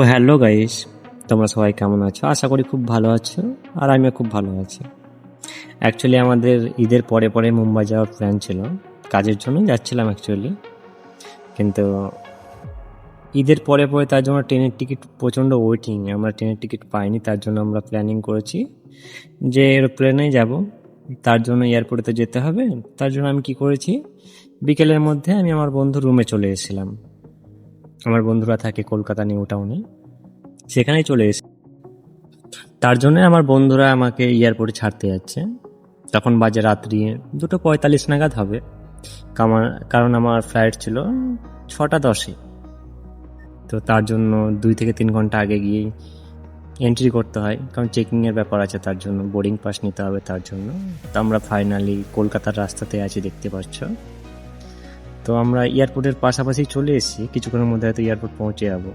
Hello guys, তোমরা সবাই কেমন আছো? আশা করি খুব ভালো আছো। আর আমিও খুব ভালো আছি। অ্যাকচুয়ালি আমাদের ঈদের পরে পরে মুম্বাই যাওয়ার প্ল্যান ছিল, কাজের জন্যই যাচ্ছিলাম অ্যাকচুয়ালি। কিন্তু ঈদের পরে পরে তার জন্য ট্রেনের টিকিট প্রচণ্ড ওয়েটিং, আমরা ট্রেনের টিকিট পাইনি। তার জন্য আমরা প্ল্যানিং করেছি যে এরোপ্লেনেই যাব। তার জন্য এয়ারপোর্টে যেতে হবে। তার জন্য আমি কি করেছি, বিকেলের মধ্যে আমি আমার বন্ধুর রুমে চলে এসেছিলাম। আমার বন্ধুরা থাকে কলকাতা নিউ টাউনে, সেখানেই চলে এসেছি। তার জন্য আমার বন্ধুরা আমাকে এয়ারপোর্টে ছাড়তে যাচ্ছে। তখন বাজে রাত্রি 2:45 নাগাদ হবে। কারণ আমার ফ্লাইট ছিল 6:10-এ। তো তার জন্য 2 থেকে 3 ঘন্টা আগে গিয়ে এন্ট্রি করতে হয়, কারণ চেকিংয়ের ব্যাপার আছে। তার জন্য বোর্ডিং পাস নিতে হবে। তার জন্য তো আমরা ফাইনালি কলকাতার রাস্তাতে আছি, দেখতে পাচ্ছ। তো আমরা এয়ারপোর্টের পাশাপাশি চলে এসেছি, কিছুক্ষণের মধ্যে হয়তো এয়ারপোর্ট পৌঁছে যাবো।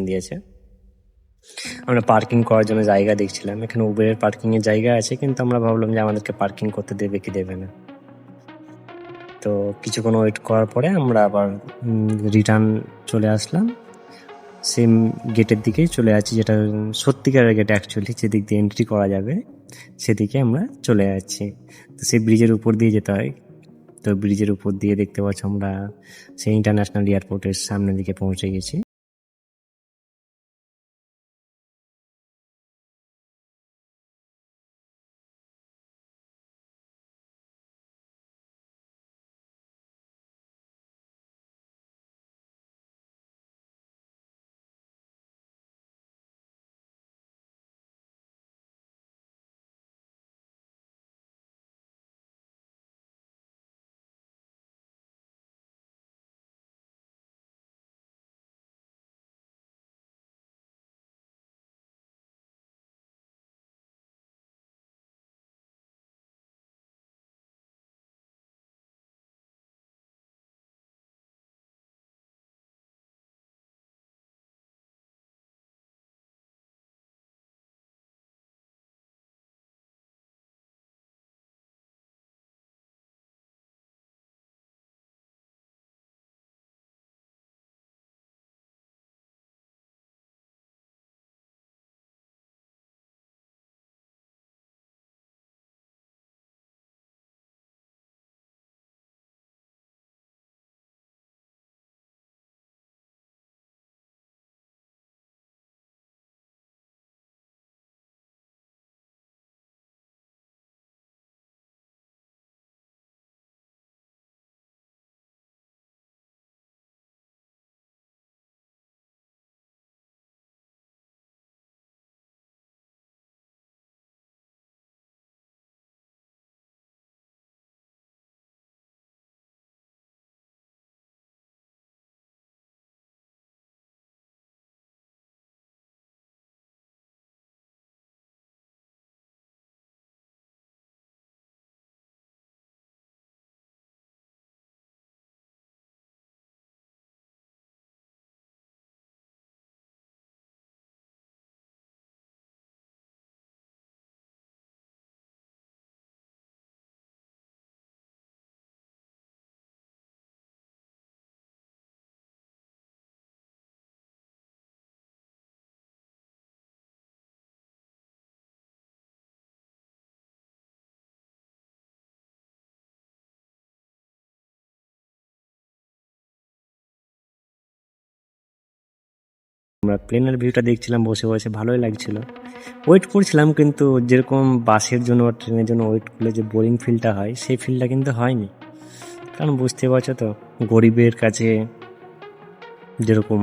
দিয়েছে, আমরা পার্কিং করার জন্য জায়গা দেখছিলাম। এখানে উবেরের পার্কিং এর জায়গা আছে, কিন্তু আমরা ভাবলাম যে আমাদেরকে পার্কিং করতে দেবে কি দেবে না। তো কিছুক্ষণ ওয়েট করার পরে আমরা আবার রিটার্ন চলে আসলাম। সেম গেটের দিকেই চলে আছি, যেটা সত্যিকারের গেট অ্যাকচুয়ালি, যেদিক দিয়ে এন্ট্রি করা যাবে সেদিকে আমরা চলে যাচ্ছি। তো সেই ব্রিজের উপর দিয়ে যেতে হয়। তো ব্রিজের উপর দিয়ে দেখতে পাচ্ছ আমরা সেই ইন্টারন্যাশনাল এয়ারপোর্টের সামনের দিকে পৌঁছে গেছি। আমরা প্লেনের ভিউটা দেখছিলাম বসে বসে, ভালোই লাগছিল। ওয়েট করছিলাম, কিন্তু যেরকম বাসের জন্য বা ট্রেনের জন্য ওয়েট করলে যে বোরিং ফিলটা হয়, সেই ফিলটা কিন্তু হয়নি। কারণ বুঝতে পারছো তো, গরিবের কাছে যেরকম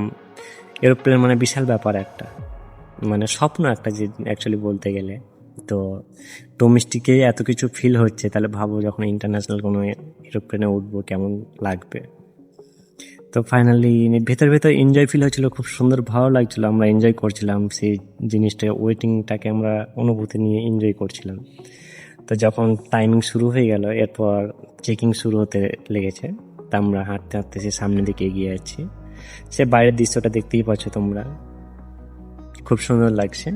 এরোপ্লেন মানে বিশাল ব্যাপার একটা, মানে স্বপ্ন একটা, যে অ্যাকচুয়ালি বলতে গেলে। তো ডোমেস্টিকে এত কিছু ফিল হচ্ছে, তাহলে ভাবো যখন ইন্টারন্যাশনাল কোনো এরোপ্লেনে উঠবো কেমন লাগবে। তো ফাইনালি ভেতর ভেতর এনজয় ফিল হচ্ছিল, খুব সুন্দর ভালো লাগছিল, আমরা এনজয় করছিলাম সেই জিনিসটা, ওয়েটিংটাকে আমরা অনুভূতি নিয়ে এনজয় করছিলাম। তো যখন টাইমিং শুরু হয়ে গেল, এরপর চেকিং শুরু হতে লেগেছে, তা আমরা হাঁটতে হাঁটতে সে সামনের দিকে এগিয়ে যাচ্ছি। সে বাইরের দৃশ্যটা দেখতেই পাচ্ছ তোমরা, খুব সুন্দর লাগছে।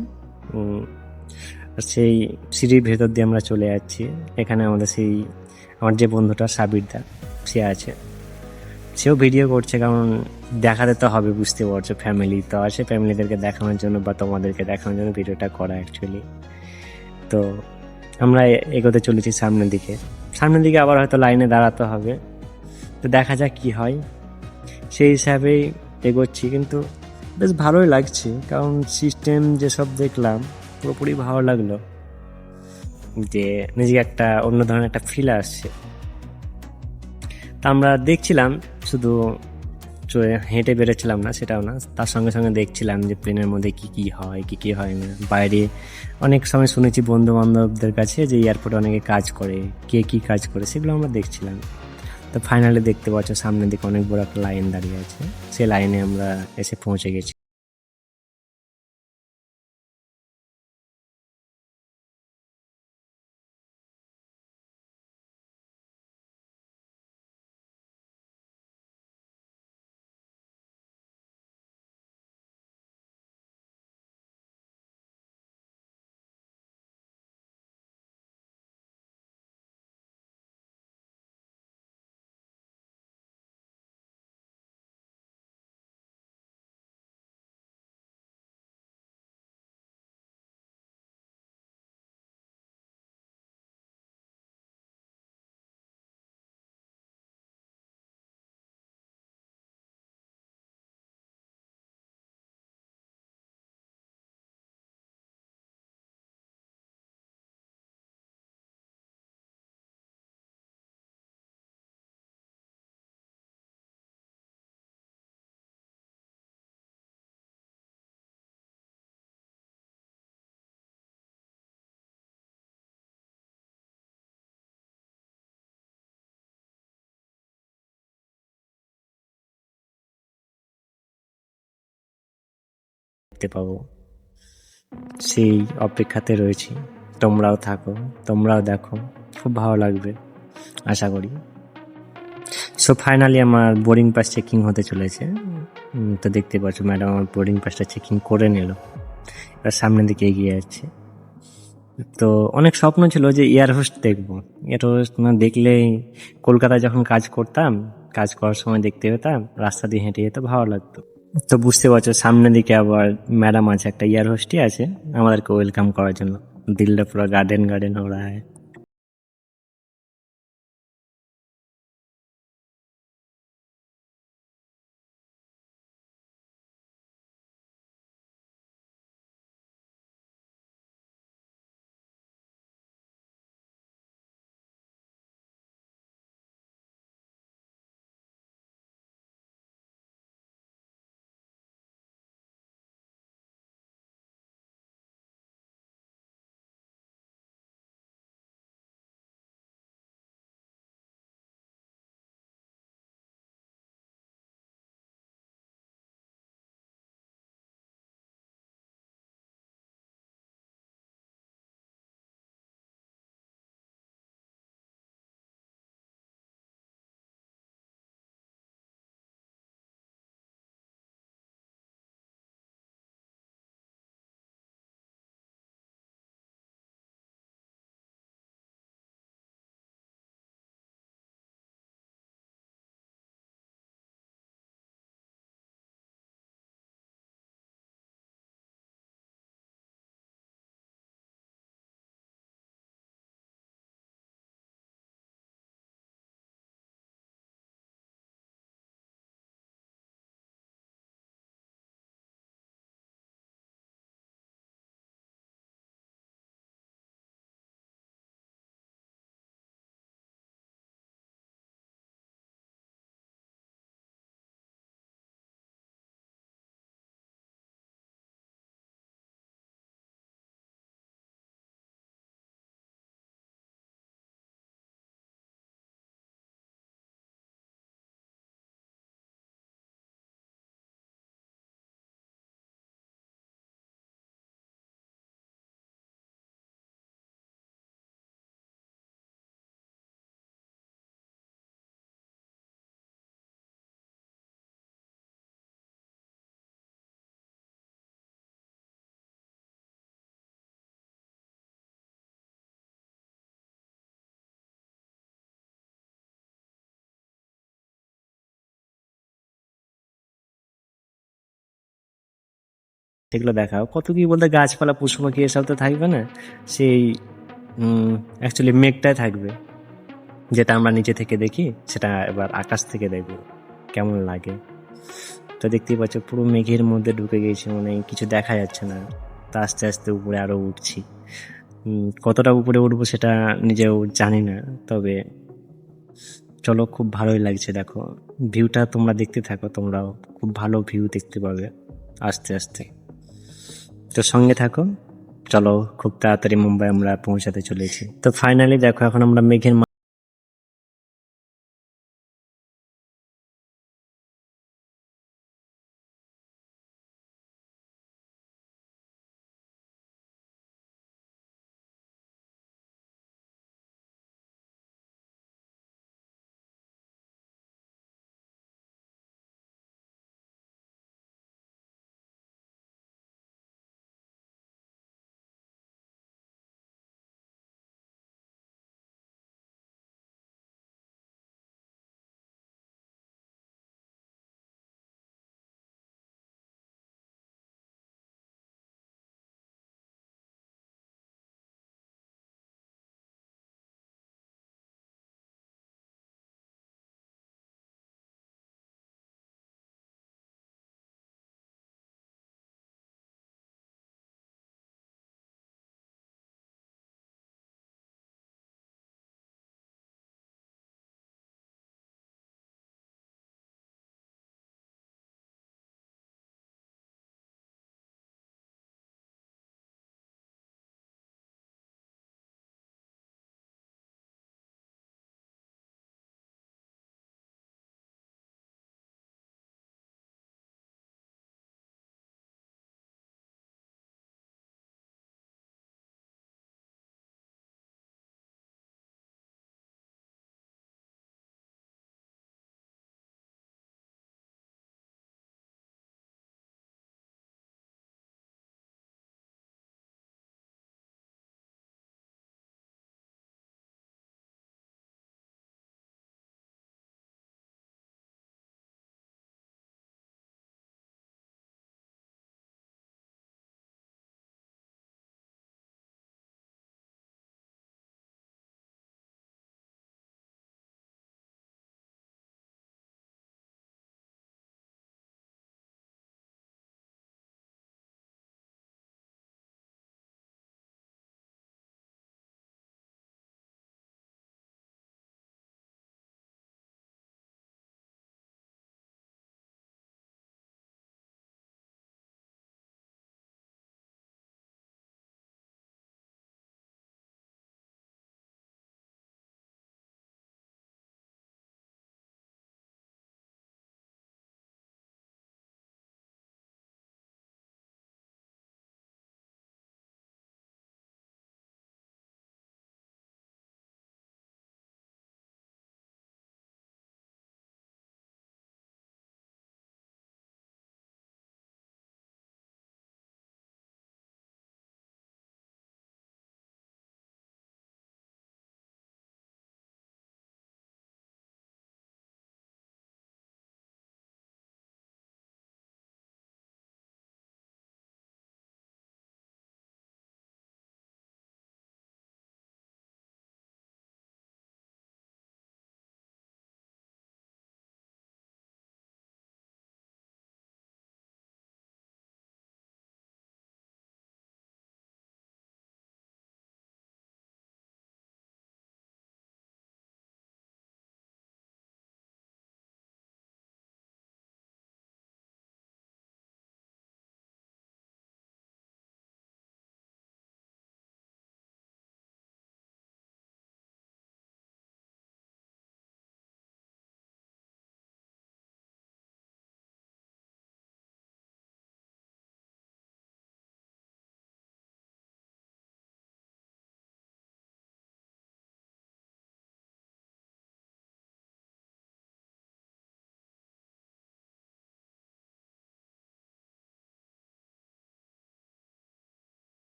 আর সেই সিঁড়ির ভেতর দিয়ে আমরা চলে যাচ্ছি। এখানে আমাদের সেই আমার যে বন্ধুটা সাবিরদা, সে আছে, সেও ভিডিও করছে, কারণ দেখাতে তো হবে, বুঝতে পারছো, ফ্যামিলি তো আছে, ফ্যামিলিদেরকে দেখানোর জন্য বা তোমাদেরকে দেখানোর জন্য ভিডিওটা করা অ্যাকচুয়ালি। তো আমরা এগোতে চলেছি সামনের দিকে, সামনের দিকে আবার হয়তো লাইনে দাঁড়াতে হবে, তো দেখা যাক কি হয়, সেই হিসাবেই এগোচ্ছি। কিন্তু বেশ ভালোই লাগছে, কারণ সিস্টেম যেসব দেখলাম পুরোপুরি ভালো লাগলো, যে নিজেকে একটা অন্য ধরনের একটা ফিল আসছে। তা আমরা দেখছিলাম, শুধু হেঁটে বেরোচ্ছিলাম না সেটাও না, তার সঙ্গে সঙ্গে দেখছিলাম যে প্লেনের মধ্যে কি কি হয় কি কি হয় না। বাইরে অনেক সময় শুনেছি বন্ধু বান্ধবদের কাছে যে এয়ারপোর্টে অনেকে কাজ করে, কে কি কাজ করে, সেগুলো আমরা দেখছিলাম। তো ফাইনালি দেখতে পাচ্ছ সামনের দিকে অনেক বড় একটা লাইন দাঁড়িয়ে আছে, সেই লাইনে আমরা এসে পৌঁছে গেছি। দেখতে পাবো, সেই অপেক্ষাতে রয়েছি। তোমরাও থাকো, তোমরাও দেখো, খুব ভালো লাগবে আশা করি। সো ফাইনালি আমার বোর্ডিং পাস চেকিং হতে চলেছে। তো দেখতে পাচ্ছ ম্যাডাম আমার বোর্ডিং পাসটা চেকিং করে নিল, এবার সামনের দিকে এগিয়ে যাচ্ছে। তো অনেক স্বপ্ন ছিল যে এয়ার হোস্ট দেখবো, এয়ার হোস্ট না দেখলেই, কলকাতায় যখন কাজ করতাম, কাজ করার সময় দেখতে পেতাম, রাস্তা দিয়ে হেঁটে যেতে ভালো লাগতো। তো বুঝতে পারছো সামনের দিকে আবার ম্যাডাম আছে, একটা এয়ার হোস্টই আছে আমাদেরকে ওয়েলকাম করার জন্য, দিলটা পুরো গার্ডেন গার্ডেন हो रहा है। এগুলো দেখাও। কত কি বলতে, গাছপালা পশু পাখি এসব তো থাকবে না, সেই অ্যাকচুয়ালি মেঘটাই থাকবে, যেটা আমরা নিচে থেকে দেখি সেটা এবার আকাশ থেকে দেখবো কেমন লাগে। তো দেখতেই পাচ্ছ পুরো মেঘের মধ্যে ঢুকে গেছি, মানে কিছু দেখা যাচ্ছে না। তা আস্তে আস্তে উপরে আরো উঠছি। কতটা উপরে উঠবো সেটা নিজেও জানি না, তবে চলো, খুব ভালোই লাগছে। দেখো ভিউটা, তোমরা দেখতে থাকো, তোমরাও খুব ভালো ভিউ দেখতে পাবে আস্তে আস্তে। তো সঙ্গে থাকো। চলো, খুব তাড়াতাড়ি মুম্বাই আমরা পৌঁছাতে চলেছি। তো ফাইনালি দেখো, এখন আমরা মেঘের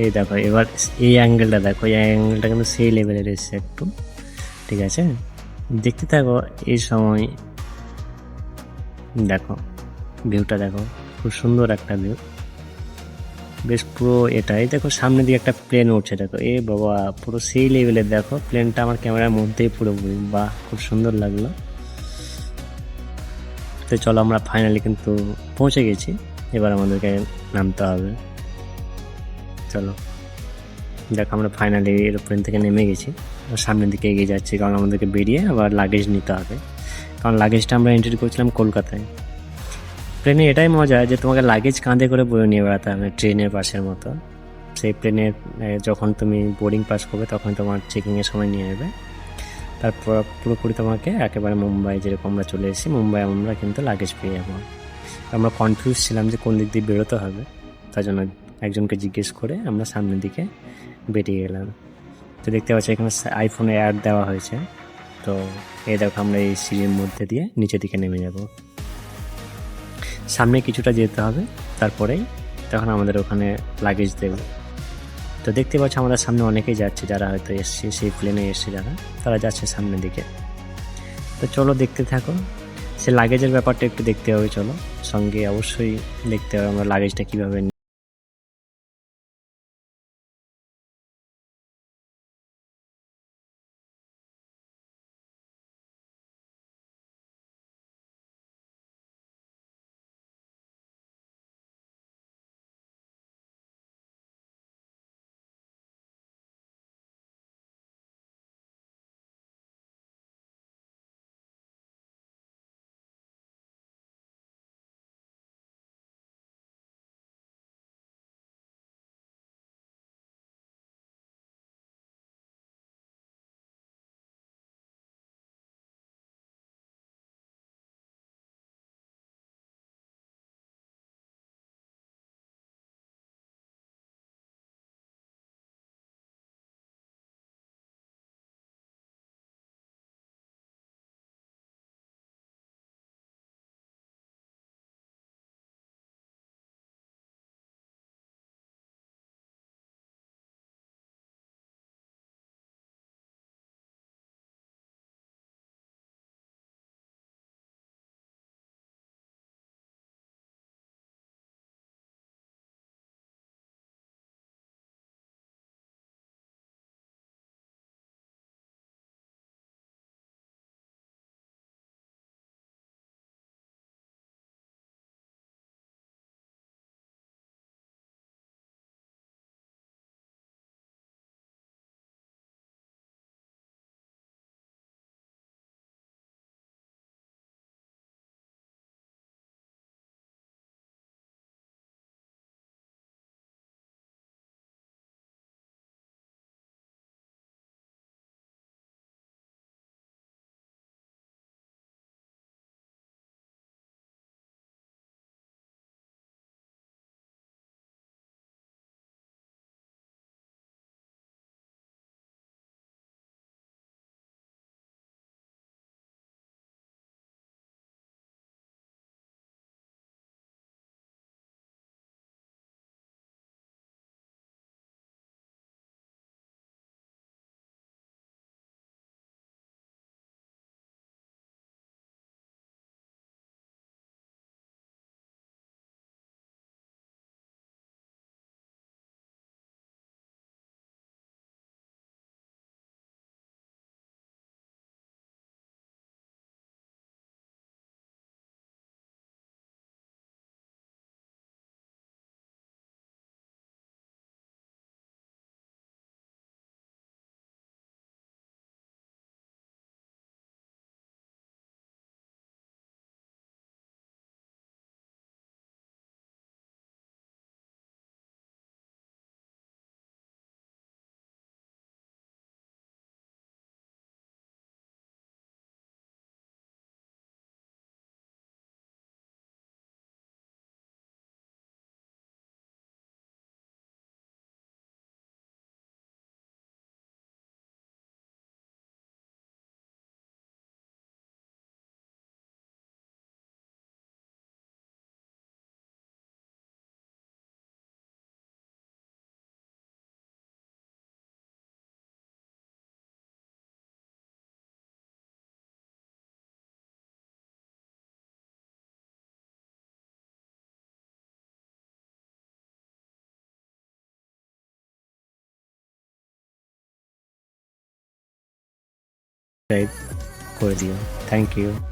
এই দেখো এবার এই অ্যাঙ্গেলটা দেখো, এই অ্যাঙ্গেলটা কিন্তু সেই লেভেলের এসছে একটু, ঠিক আছে। দেখতে থাকো, এই সময় দেখো ভিউটা দেখো, খুব সুন্দর একটা ভিউ, বেশ পুরো এটাই দেখো সামনে দিয়ে একটা প্লেন উঠছে, দেখো এ বাবা পুরো সেই লেভেলের, দেখো প্লেনটা আমার ক্যামেরার মধ্যেই পুরোপুরি, বাহ খুব সুন্দর লাগলো। তো চলো আমরা ফাইনালি কিন্তু পৌঁছে গেছি, এবার আমাদেরকে নামতে হবে। চলো দেখো আমরা ফাইনালি এরোপ্লেন থেকে নেমে গেছি, সামনের দিকে এগিয়ে যাচ্ছি, কারণ আমাদেরকে বেরিয়ে আবার লাগেজ নিতে হবে, কারণ লাগেজটা আমরা এন্ট্রি করছিলাম কলকাতায়। প্লেনে এটাই মজা যে তোমাকে লাগেজ কাঁধে করে বয়ে নিয়ে বেড়াতে হবে ট্রেনের পাসের মতো। সেই প্লেনের যখন তুমি বোর্ডিং পাস করবে তখন তোমার চেকিংয়ের সময় নিয়ে নেবে, তারপর পুরোপুরি তোমাকে একেবারে মুম্বাই যেরকম আমরা চলে এসেছি, মুম্বাই আমরা কিন্তু লাগেজ পেয়ে যাবো। আমরা কনফিউজ ছিলাম যে কোন দিক দিয়ে বেরোতে হবে, তার জন্য একজনকে জিজ্ঞেস করে আমরা সামনের দিকে বেরিয়ে গেলাম। তো দেখতে পাচ্ছি এখানে আইফোনে অ্যাড দেওয়া হয়েছে, তো এই দেখো আমরা এই সিঁড়ির মধ্যে দিয়ে নিচের দিকে নেমে যাব, সামনে কিছুটা যেতে হবে, তারপরেই তখন আমাদের ওখানে লাগেজ দেবে। তো দেখতে পাচ্ছি আমাদের সামনে অনেকেই যাচ্ছে, যারা হয়তো এসছে সেই প্লেনে এসছে, যারা তারা যাচ্ছে সামনের দিকে। তো চলো দেখতে থাকো, সে লাগেজের ব্যাপারটা একটু দেখতে হবে, চলো সঙ্গে অবশ্যই দেখতে হবে আমরা লাগেজটা কীভাবে সাবস্ক্রাইব করে দিও। Thank you.